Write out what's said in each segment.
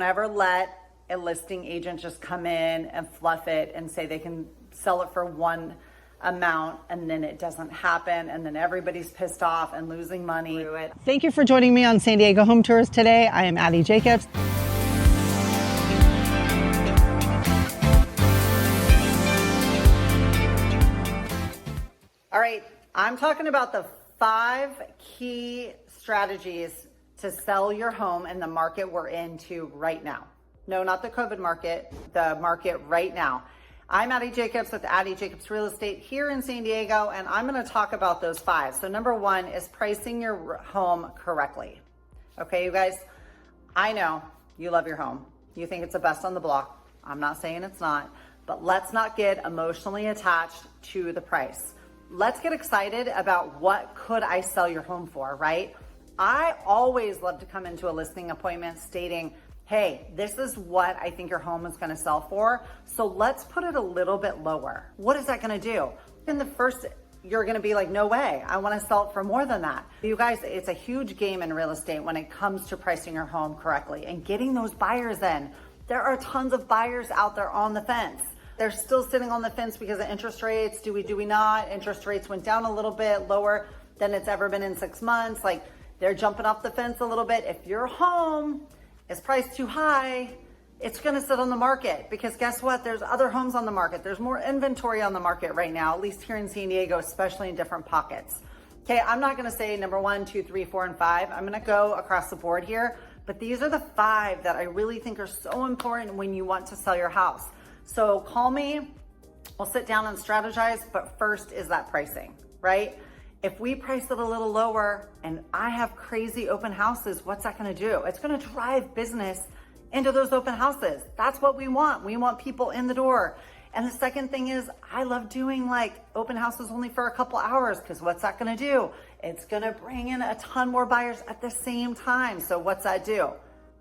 Never let a listing agent just come in and fluff it and say they can sell it for one amount and then it doesn't happen and then everybody's pissed off and losing money. Thank you for joining me on San Diego Home Tours today. I am Addie Jacobs. All right, I'm talking about the 5 key strategies to sell your home in the market we're into right now. No, not the COVID market, the market right now. I'm Addie Jacobs with Addie Jacobs Real Estate here in San Diego, and I'm gonna talk about those 5. So number 1 is pricing your home correctly. Okay, you guys, I know you love your home. You think it's the best on the block. I'm not saying it's not, but let's not get emotionally attached to the price. Let's get excited about what could I sell your home for, right? I always love to come into a listing appointment stating, hey, this is what I think your home is gonna sell for, so let's put it a little bit lower. What is that gonna do? In the first, you're gonna be like, no way, I wanna sell it for more than that. You guys, it's a huge game in real estate when it comes to pricing your home correctly and getting those buyers in. There are tons of buyers out there on the fence. They're still sitting on the fence because of interest rates. Do we not? Interest rates went down a little bit lower than it's ever been in 6 months. Like, they're jumping off the fence a little bit. If your home is priced too high, it's gonna sit on the market because guess what? There's other homes on the market. There's more inventory on the market right now, at least here in San Diego, especially in different pockets. Okay, I'm not gonna say number 1, 2, 3, 4, and 5. I'm gonna go across the board here, but these are the 5 that I really think are so important when you want to sell your house. So call me, we'll sit down and strategize, but first is that pricing, right? If we price it a little lower and I have crazy open houses, what's that gonna do? It's gonna drive business into those open houses. That's what we want. We want people in the door. And the second thing is, I love doing like open houses only for a couple hours because what's that gonna do? It's gonna bring in a ton more buyers at the same time. So what's that do?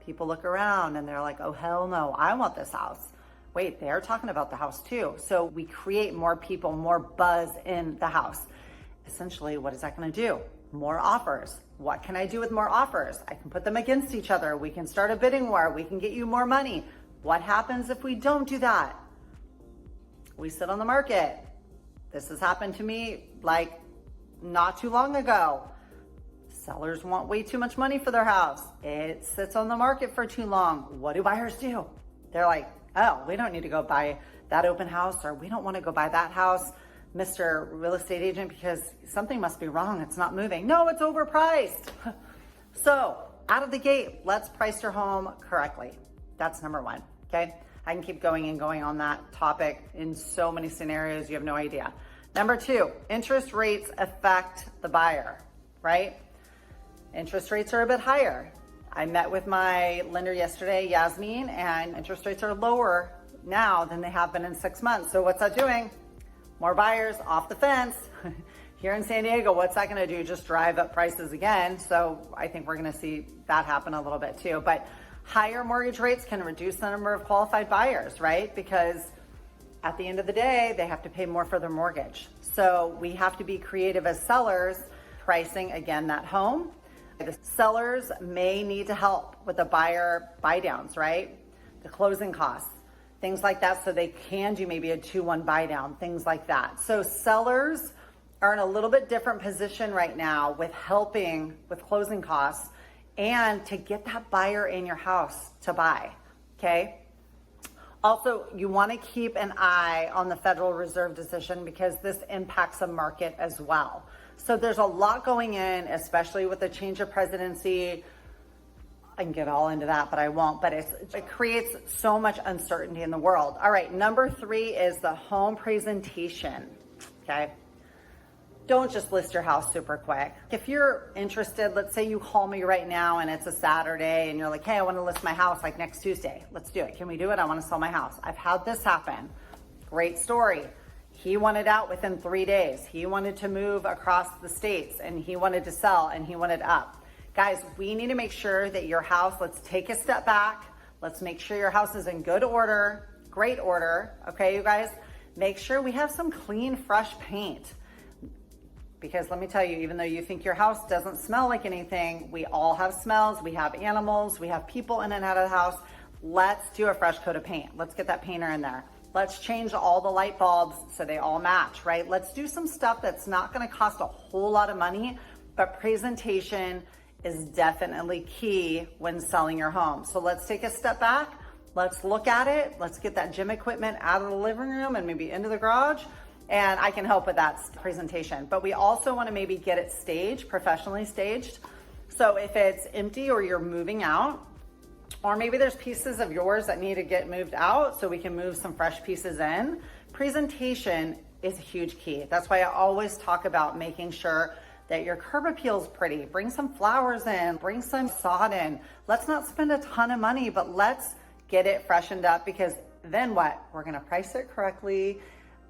People look around and they're like, oh hell no, I want this house. Wait, they're talking about the house too. So we create more people, more buzz in the house. Essentially, what is that gonna do? More offers. What can I do with more offers? I can put them against each other. We can start a bidding war. We can get you more money. What happens if we don't do that? We sit on the market. This has happened to me like not too long ago. Sellers want way too much money for their house. It sits on the market for too long. What do buyers do? They're like, oh, we don't need to go buy that open house, or we don't want to go buy that house, Mr. Real Estate Agent, because something must be wrong. It's not moving. No, it's overpriced. So out of the gate, let's price your home correctly. That's number 1, okay? I can keep going and going on that topic in so many scenarios, you have no idea. Number 2, interest rates affect the buyer, right? Interest rates are a bit higher. I met with my lender yesterday, Yasmin, and interest rates are lower now than they have been in 6 months. So what's that doing? More buyers off the fence. Here in San Diego, what's that gonna do? Just drive up prices again. So I think we're gonna see that happen a little bit too. But higher mortgage rates can reduce the number of qualified buyers, right? Because at the end of the day, they have to pay more for their mortgage. So we have to be creative as sellers, pricing, again, that home. The sellers may need to help with the buyer buy downs, right? The closing costs, things like that. So they can do maybe a 2-1 buy down, things like that. So sellers are in a little bit different position right now with helping with closing costs and to get that buyer in your house to buy, okay? Also, you want to keep an eye on the Federal Reserve decision because this impacts the market as well. So there's a lot going in, especially with the change of presidency. I can get all into that, but I won't. But it creates so much uncertainty in the world. All right, number 3 is the home presentation, okay? Don't just list your house super quick. If you're interested, let's say you call me right now and it's a Saturday and you're like, hey, I want to list my house like next Tuesday. Let's do it. Can we do it? I want to sell my house. I've had this happen. Great story. He wanted out within 3 days. He wanted to move across the states and he wanted to sell and he wanted up. Guys, we need to make sure that your house, let's take a step back. Let's make sure your house is in good order, great order. Okay, you guys, make sure we have some clean, fresh paint. Because let me tell you, even though you think your house doesn't smell like anything, we all have smells. We have animals, we have people in and out of the house. Let's do a fresh coat of paint. Let's get that painter in there. Let's change all the light bulbs so they all match, right? Let's do some stuff that's not gonna cost a whole lot of money, but presentation is definitely key when selling your home. So let's take a step back. Let's look at it. Let's get that gym equipment out of the living room and maybe into the garage. And I can help with that presentation. But we also want to maybe get it staged, professionally staged. So if it's empty or you're moving out, or maybe there's pieces of yours that need to get moved out so we can move some fresh pieces in, presentation is a huge key. That's why I always talk about making sure that your curb appeal is pretty. Bring some flowers in, bring some sod in. Let's not spend a ton of money, but let's get it freshened up, because then what? We're gonna price it correctly,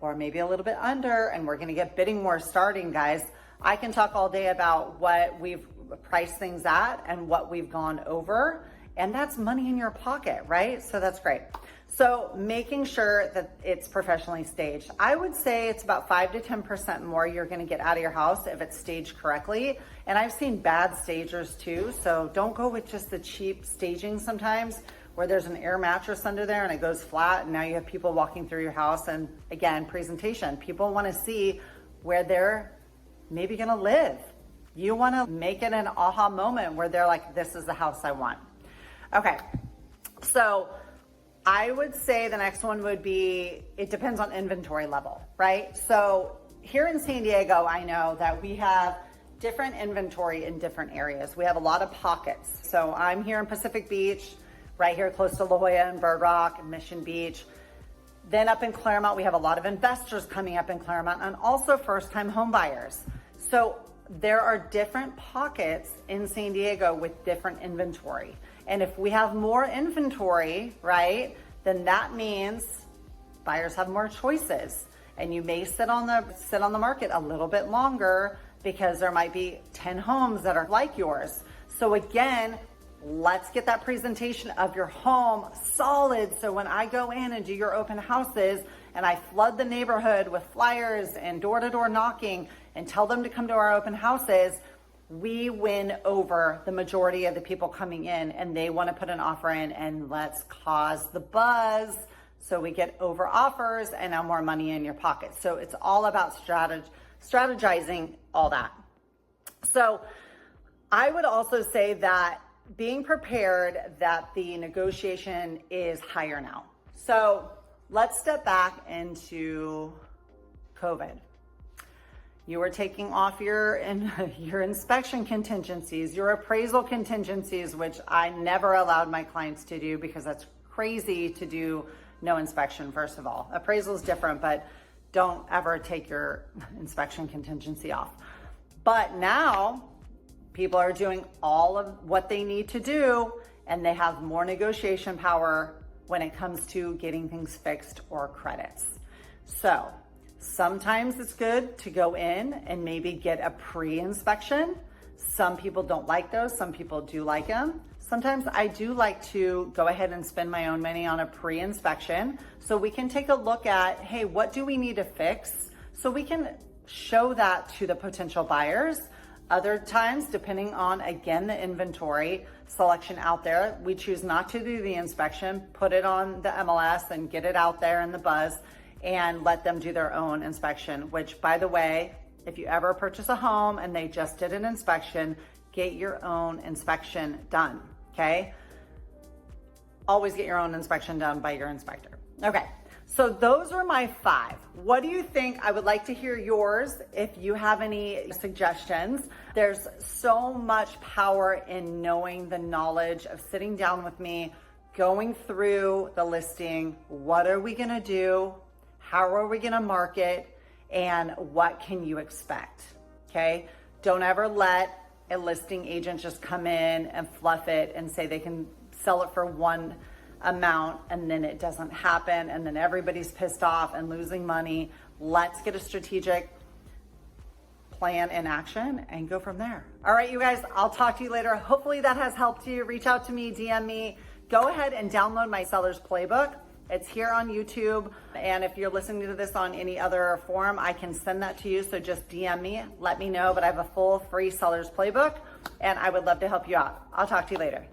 or maybe a little bit under, and we're gonna get bidding wars starting, guys. I can talk all day about what we've priced things at and what we've gone over, and that's money in your pocket, right? So that's great. So making sure that it's professionally staged. I would say it's about 5 to 10% more you're gonna get out of your house if it's staged correctly. And I've seen bad stagers too, so don't go with just the cheap staging sometimes, where there's an air mattress under there and it goes flat, and now you have people walking through your house. And again, presentation. People wanna see where they're maybe gonna live. You wanna make it an aha moment where they're like, this is the house I want. Okay, so I would say the next one would be, it depends on inventory level, right? So here in San Diego, I know that we have different inventory in different areas. We have a lot of pockets. So I'm here in Pacific Beach, right here close to La Jolla and Bird Rock and Mission Beach. Then up in Claremont, we have a lot of investors coming up in Claremont, and also first-time home buyers. So there are different pockets in San Diego with different inventory. And if we have more inventory, right, then that means buyers have more choices. And you may sit on the market a little bit longer because there might be 10 homes that are like yours. So again, let's get that presentation of your home solid, so when I go in and do your open houses and I flood the neighborhood with flyers and door-to-door knocking and tell them to come to our open houses, we win over the majority of the people coming in, and they want to put an offer in, and let's cause the buzz so we get over offers and now more money in your pocket. So it's all about strategizing all that. So I would also say that being prepared that the negotiation is higher now. So let's step back into COVID. You were taking off your inspection contingencies, your appraisal contingencies, which I never allowed my clients to do because that's crazy to do no inspection, first of all. Appraisal is different, but don't ever take your inspection contingency off. But now, people are doing all of what they need to do, and they have more negotiation power when it comes to getting things fixed or credits. So sometimes it's good to go in and maybe get a pre-inspection. Some people don't like those, some people do like them. Sometimes I do like to go ahead and spend my own money on a pre-inspection so we can take a look at, hey, what do we need to fix? So we can show that to the potential buyers. Other times, depending on, again, the inventory selection out there, we choose not to do the inspection, put it on the MLS and get it out there in the buzz and let them do their own inspection, which, by the way, if you ever purchase a home and they just did an inspection, get your own inspection done, okay? Always get your own inspection done by your inspector. Okay. So those are my 5. What do you think? I would like to hear yours if you have any suggestions. There's so much power in knowing the knowledge of sitting down with me, going through the listing. What are we gonna do? How are we gonna market? And what can you expect? Okay? Don't ever let a listing agent just come in and fluff it and say they can sell it for one amount and then it doesn't happen and then everybody's pissed off and losing money. Let's get a strategic plan in action and go from there. All right, you guys, I'll talk to you later. Hopefully that has helped you. Reach out to me, DM me. Go ahead and download my seller's playbook. It's here on YouTube. And if you're listening to this on any other forum, I can send that to you. So just DM me, let me know. But I have a full free seller's playbook and I would love to help you out. I'll talk to you later.